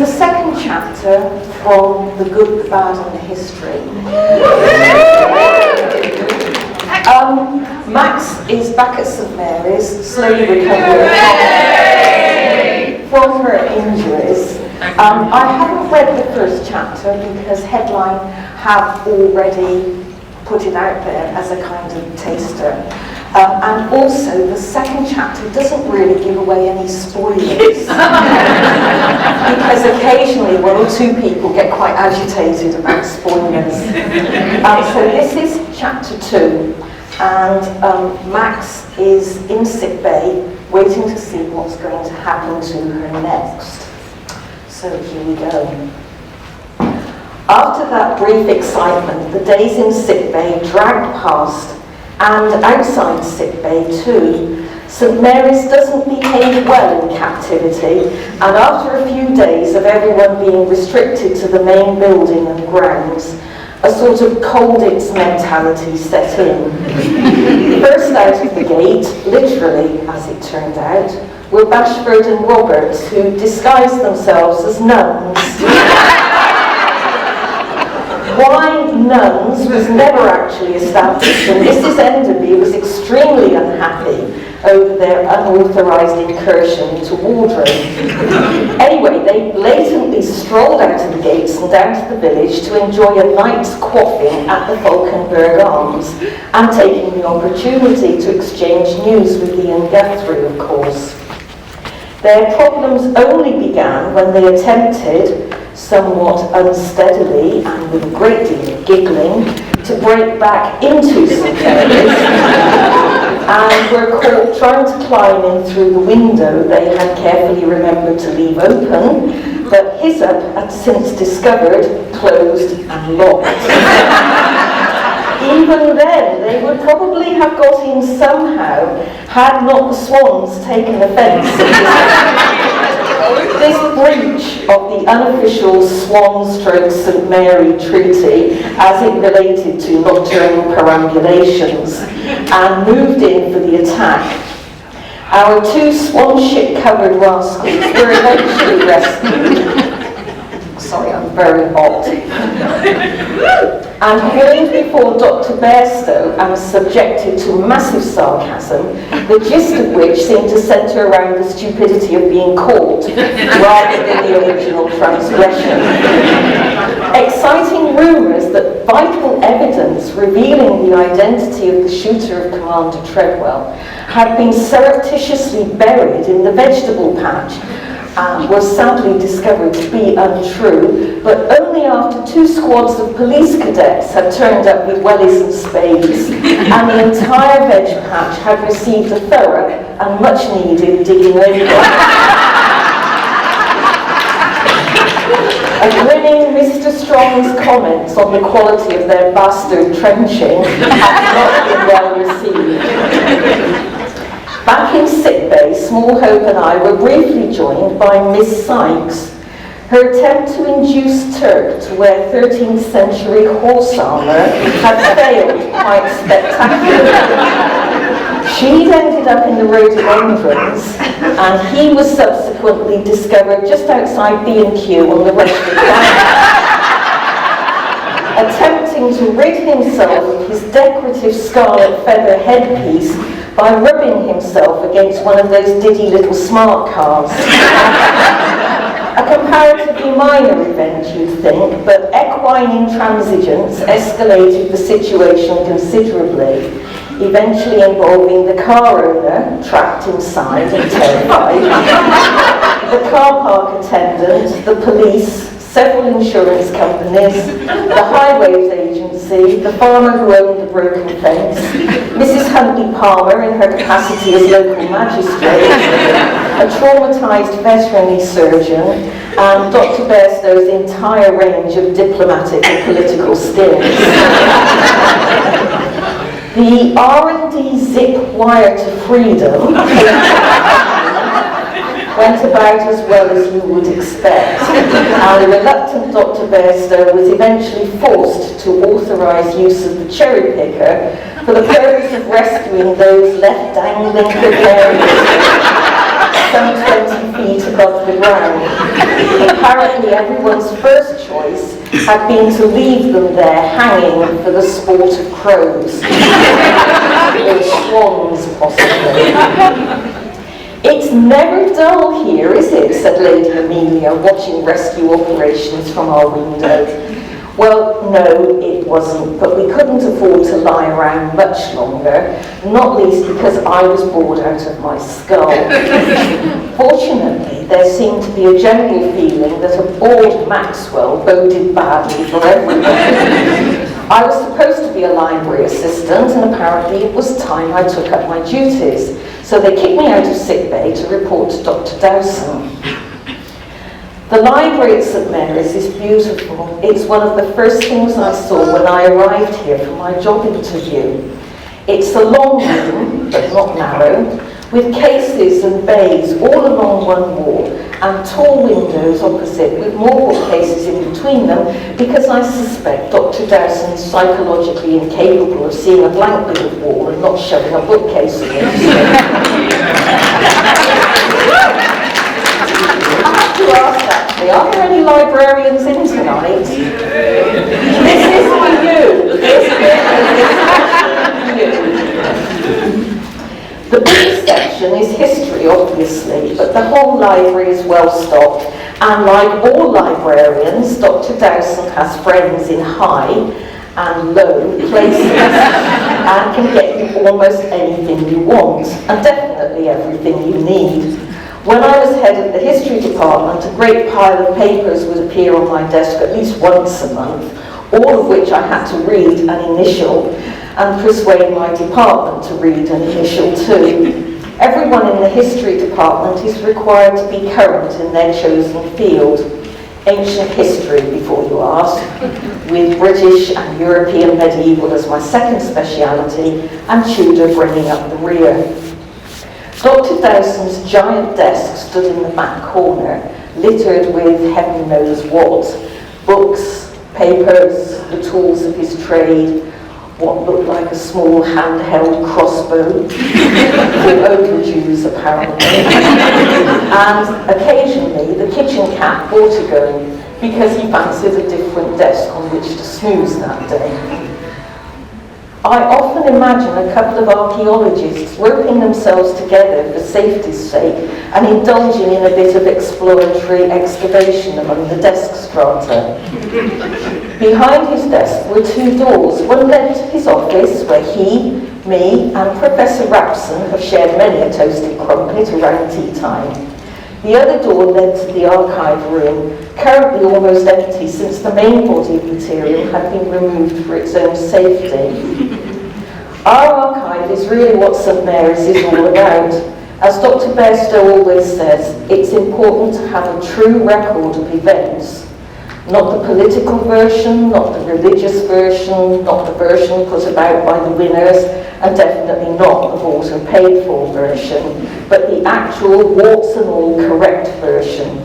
the second chapter from The Good, the Bad and the History. Max is back at St Mary's, slowly recovering from her injuries. I haven't read the first chapter because Headline have already put it out there as a kind of taster. And also, the second chapter doesn't really give away any spoilers. Because occasionally one or two people get quite agitated about spoilers. So this is chapter 2. And Max is in sick bay, waiting to see what's going to happen to her next. So here we go. After that brief excitement, the days in sick bay dragged past, and outside sick bay too. St Mary's doesn't behave well in captivity, and after a few days of everyone being restricted to the main building and grounds, a sort of cold-its mentality set in. First out of the gate, literally as it turned out, were Bashford and Roberts, who disguised themselves as nuns. Why nuns was never actually established, and Mrs. Enderby was extremely unhappy over their unauthorised incursion into wardrobe. Anyway, they blatantly strolled out of the gates and down to the village to enjoy a night's quaffing at the Falkenberg Arms, and taking the opportunity to exchange news with Ian Guthrie, of course. Their problems only began when they attempted, somewhat unsteadily and with a great deal of giggling, to break back into St Mary's, and were caught trying to climb in through the window they had carefully remembered to leave open, but Hyssop had since discovered closed and locked. Even then, they would probably have got in somehow, had not the swans taken offence at this breach of the unofficial Swan/St Mary Treaty as it related to nocturnal perambulations, and moved in for the attack. Our two swan ship-covered rascals were eventually rescued. Sorry, I'm very hot. And hauled before Dr. Bairstow and subjected to massive sarcasm, the gist of which seemed to centre around the stupidity of being caught, rather than the original transgression. Exciting rumours that vital evidence revealing the identity of the shooter of Commander Treadwell had been surreptitiously buried in the vegetable patch was sadly discovered to be untrue, but only after 2 squads of police cadets had turned up with wellies and spades, and the entire veg patch had received a thorough and much needed digging over. A grinning Mr. Strong's comments on the quality of their bastard trenching had not been well received. Back in sick bay, Small Hope and I were briefly joined by Miss Sykes. Her attempt to induce Turk to wear 13th century horse armour had failed quite spectacularly. She'd ended up in the rhododendrons, and he was subsequently discovered just outside B&Q on the Rushford Bank, attempting to rid himself of his decorative scarlet feather headpiece by rubbing himself against one of those diddy little smart cars. A comparatively minor event, you'd think, but equine intransigence escalated the situation considerably, eventually involving the car owner, trapped inside and terrified, the car park attendant, the police, several insurance companies, the highways agency, the farmer who owned the broken fence, Mrs. Huntley Palmer in her capacity as local magistrate, a traumatised veterinary surgeon, and Dr. Bairstow's entire range of diplomatic and political skills. The R&D zip wire to freedom went about as well as you would expect, and the reluctant Dr. Bairstow was eventually forced to authorise use of the cherry picker for the purpose of rescuing those left dangling precarious some 20 feet above the ground. Apparently everyone's first choice had been to leave them there hanging for the sport of crows. Or swans, possibly. "It's never dull here, is it?" said Lady Amelia, watching rescue operations from our window. Well, no, it wasn't, but we couldn't afford to lie around much longer, not least because I was bored out of my skull. Fortunately, there seemed to be a general feeling that a bored Maxwell boded badly for everyone. I was supposed to be a library assistant, and apparently it was time I took up my duties, so they kicked me out of sick bay to report to Dr. Dowson. The library at St Mary's is beautiful. It's one of the first things I saw when I arrived here for my job interview. It's a long room, but not narrow, with cases and bays all along one wall, and tall windows opposite with more bookcases in between them, because I suspect Dr. Dowson is psychologically incapable of seeing a blank bit of wall and not shoving a bookcase in it. I have to ask, actually, are there any librarians in tonight? This is for you. This is for you. The big section is history, obviously, but the whole library is well stocked, and like all librarians, Dr. Dowson has friends in high and low places and can get you almost anything you want, and definitely everything you need. When I was head of the history department, a great pile of papers would appear on my desk at least once a month, all of which I had to read and initial, and persuade my department to read and initial too. Everyone in the history department is required to be current in their chosen field. Ancient history, before you ask, with British and European medieval as my second speciality, and Tudor bringing up the rear. Dr. Dowson's giant desk stood in the back corner, littered with heaven knows what. Books, papers, the tools of his trade, what looked like a small handheld crossbow, with overdues apparently, and occasionally the kitchen cat Vortigern, because he fancied a different desk on which to snooze that day. I often imagine a couple of archaeologists roping themselves together for safety's sake and indulging in a bit of exploratory excavation among the desk strata. Behind his desk were two doors. One led to his office, where he, me, and Professor Rapson have shared many a toasted crumpet around tea time. The other door led to the archive room, currently almost empty since the main body of material had been removed for its own safety. Our archive is really what St Mary's is all about. As Dr. Bairstow always says, it's important to have a true record of events. Not the political version, not the religious version, not the version put about by the winners, and definitely not the bought and paid for version, but the actual warts and all correct version.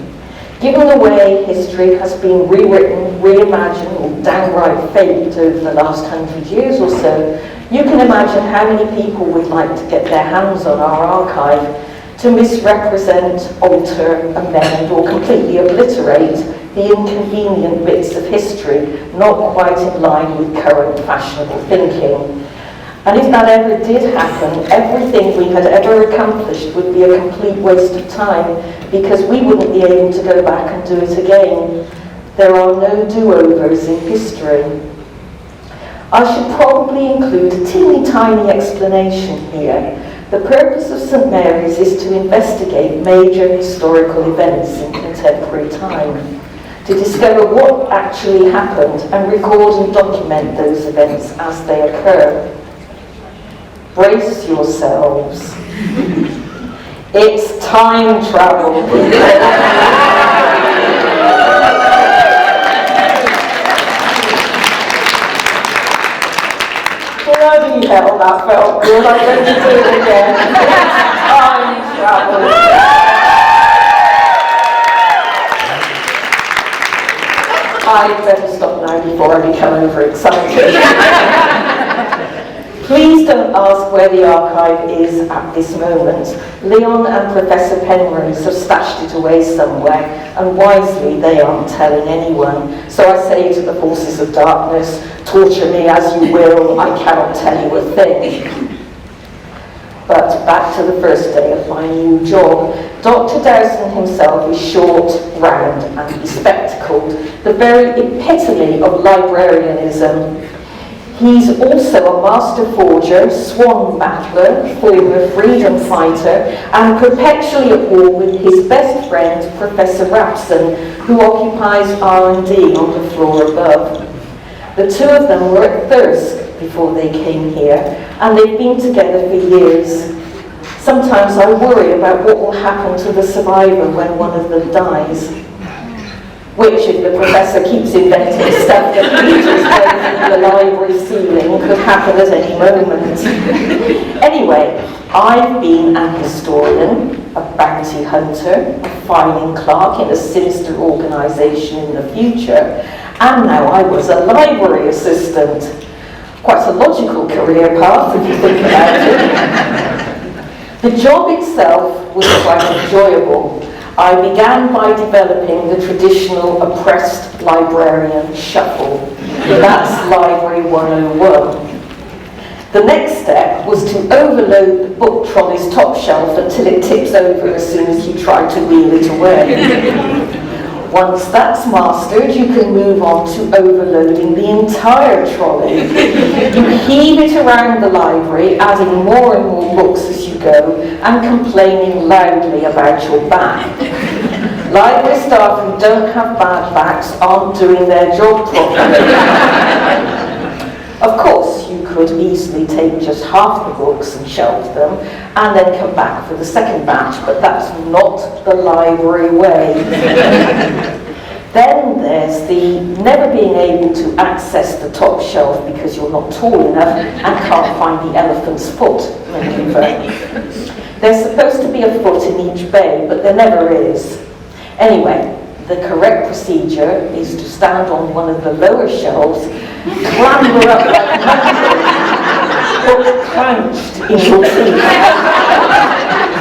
Given the way history has been rewritten, reimagined, or downright faked over the last 100 years or so, you can imagine how many people would like to get their hands on our archive to misrepresent, alter, amend, or completely obliterate the inconvenient bits of history not quite in line with current fashionable thinking. And if that ever did happen, everything we had ever accomplished would be a complete waste of time, because we wouldn't be able to go back and do it again. There are no do-overs in history. I should probably include a teeny tiny explanation here. The purpose of St Mary's is to investigate major historical events in contemporary time, to discover what actually happened and record and document those events as they occur. Brace yourselves. It's time travel. Bloody hell, that felt good. I'm going to do it again. It's time travel. I better stop now before I become overexcited. Please don't ask where the archive is at this moment. Leon and Professor Penrose have stashed it away somewhere, and wisely they aren't telling anyone. So I say to the forces of darkness, torture me as you will, I cannot tell you a thing. But back to the first day of my new job. Dr. Dowson himself is short, round and bespectacled, the very epitome of librarianism. He's also a master forger, swan battler, former freedom fighter, and perpetually at war with his best friend, Professor Rapson, who occupies R&D on the floor above. The two of them were at Thirsk before they came here, and they've been together for years. Sometimes I worry about what will happen to the survivor when one of them dies. Which, if the professor keeps inventing stuff that reaches down through the library ceiling, could happen at any moment. Anyway, I've been an historian, a bounty hunter, a filing clerk in a sinister organisation in the future, and now I was a library assistant. Quite a logical career path if you think about it. The job itself was quite enjoyable. I began by developing the traditional oppressed librarian shuffle. That's Library 101. The next step was to overload the book trolley's top shelf until it tips over as soon as you try to wheel it away. Once that's mastered, you can move on to overloading the entire trolley. You heave it around the library, adding more and more books as you go, and complaining loudly about your back. Library staff who don't have bad backs aren't doing their job properly. Of course, you could easily take just half the books and shelve them, and then come back for the second batch, but that's not the library way. Then there's the never being able to access the top shelf because you're not tall enough and can't find the elephant's foot maneuver. There's supposed to be a foot in each bay, but there never is. Anyway, the correct procedure is to stand on one of the lower shelves, clamber up like hook clenched in your teeth.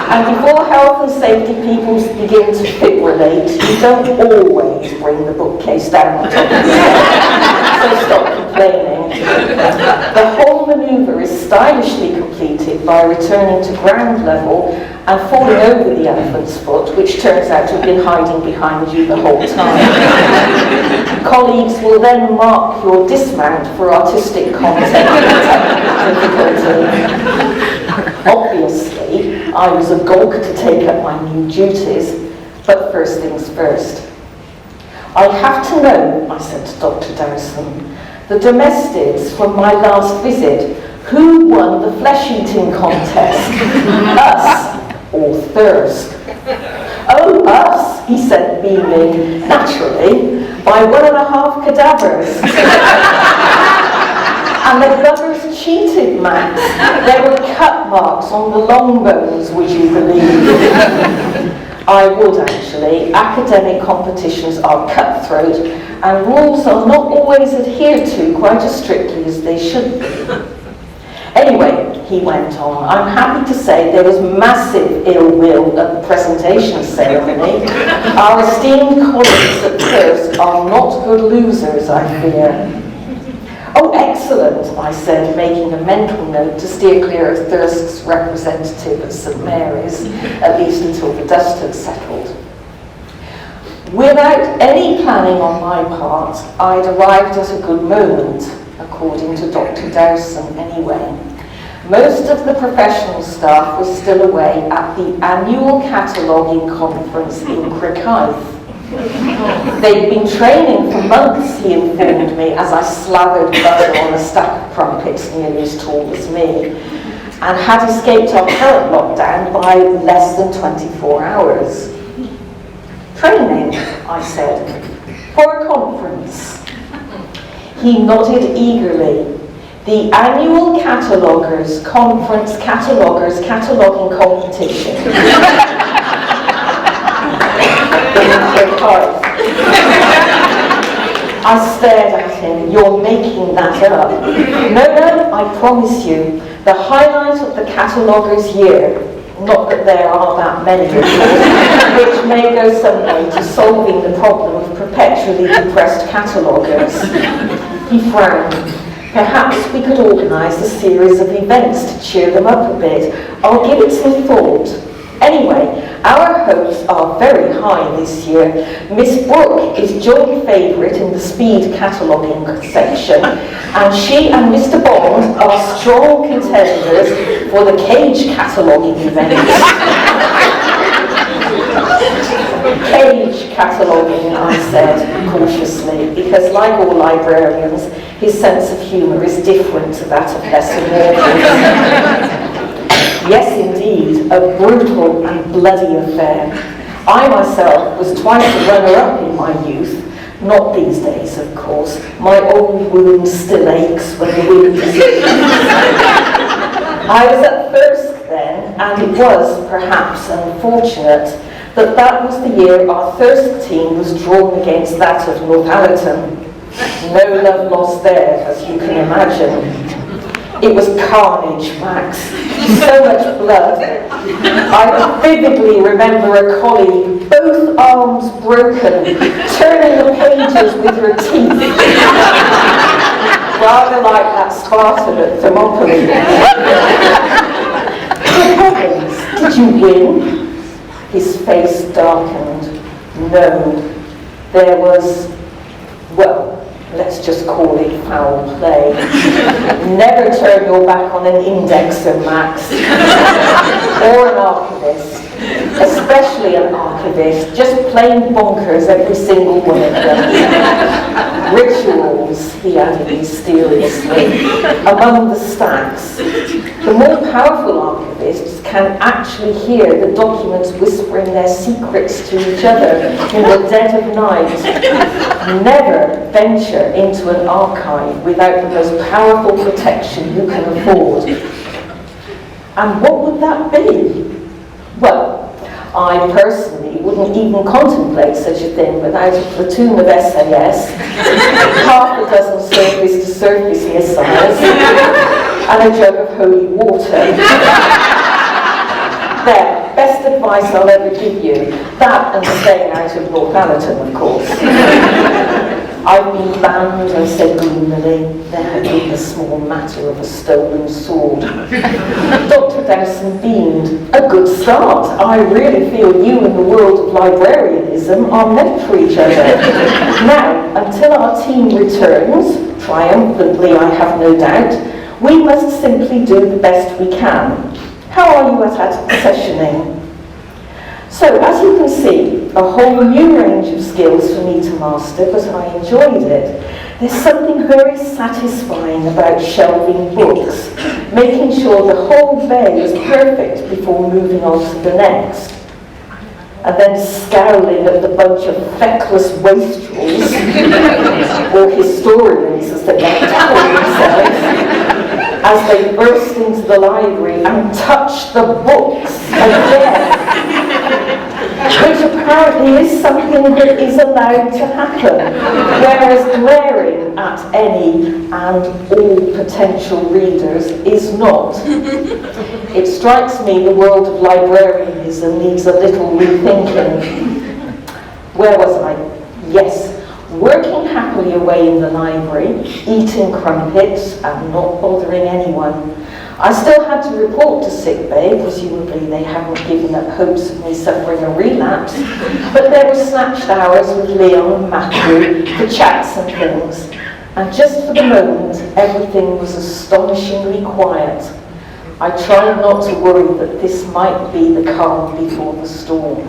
And before health and safety people begin to fibrillate, you don't always bring the bookcase down the top of the stairs, so stop complaining. The whole manoeuvre is stylishly completed by returning to ground level and falling over the elephant's foot, which turns out to have been hiding behind you the whole time. Colleagues will then mark your dismount for artistic content and technical difficulty. Obviously, I was a gawk to take up my new duties, but first things first. I have to know, I said to Dr. Dowson, the domestics from my last visit, who won the flesh-eating contest? Us or Thirsk? Oh, us, he said, beaming, naturally, by 1.5 cadavers. And the buggers cheated, Max. There were cut marks on the long bones, would you believe? I would, actually. Academic competitions are cutthroat, and rules are not always adhered to quite as strictly as they should be. Anyway, he went on, I'm happy to say there was massive ill will at the presentation ceremony. Our esteemed colleagues at Thirsk are not good losers, I fear. Oh, excellent, I said, making a mental note to steer clear of Thirsk's representative at St. Mary's, at least until the dust had settled. Without any planning on my part, I'd arrived at a good moment, according to Dr. Dowson anyway. Most of the professional staff was still away at the annual cataloguing conference in Crickhithe. They'd been training for months, he informed me, as I slathered butter on a stack of crumpets nearly as tall as me, and had escaped our current lockdown by less than 24 hours. Training, I said, for a conference. He nodded eagerly. The annual Catalogers Conference Catalogers Cataloging Competition. I stared at him. You're making that up. No, I promise you. The highlight of the cataloguer's year, not that there are that many of course, which may go some way to solving the problem of perpetually depressed cataloguers. He frowned. Perhaps we could organise a series of events to cheer them up a bit. I'll give it some thought. Anyway, our hopes are very high this year. Miss Brooke is joint favourite in the speed cataloguing section, and she and Mr. Bond are strong contenders for the cage cataloguing event. Cage cataloguing, I said cautiously, because like all librarians, his sense of humour is different to that of lesser mortals. Yes, indeed, a brutal and bloody affair. I myself was twice a runner-up in my youth, not these days, of course. My old wound still aches when the wind is I was at first then, and it was, perhaps, unfortunate that was the year our first team was drawn against that of Northallerton. No love lost there, as you can imagine. It was carnage, Max. So much blood. I vividly remember a colleague, both arms broken, turning the pages with her teeth. Rather like that Spartan at Thermopylae. Good heavens, did you win? His face darkened. No, there was, well, let's just call it foul play. Never turn your back on an indexer, Max. Or an archivist. Especially an archivist. Just plain bonkers, every single one of them. Rituals, he added mysteriously, among the stacks. The more powerful archivists can actually hear the documents whispering their secrets to each other in the dead of night. Never venture into an archive without the most powerful protection you can afford. And what would that be? Well, I personally wouldn't even contemplate such a thing without a platoon of SAS, half a dozen surface-to-surface missiles, and a jug of holy water. There, best advice I'll ever give you. That and staying out of Northallerton, of course. I've been banned, I said gloomily. There had been the small matter of a stolen sword. Dr. Dowson beamed. A good start. I really feel you and the world of librarianism are meant for each other. Now, until our team returns, triumphantly I have no doubt, we must simply do the best we can. How are you at sessioning? So, as you can see, a whole new range of skills for me to master, but I enjoyed it. There's something very satisfying about shelving books, making sure the whole bay is perfect before moving on to the next. And then scowling at the bunch of feckless wastrels, or historians as they like to call themselves, as they burst into the library and touch the books again. Which apparently is something that is allowed to happen, whereas glaring at any and all potential readers is not. It strikes me the world of librarianism needs a little rethinking. Where was I? Yes, working happily away in the library, eating crumpets and not bothering anyone. I still had to report to sickbay, presumably they hadn't given up hopes of me suffering a relapse, but there were snatched hours with Leon and Matthew for chats and things, and just for the moment everything was astonishingly quiet. I tried not to worry that this might be the calm before the storm.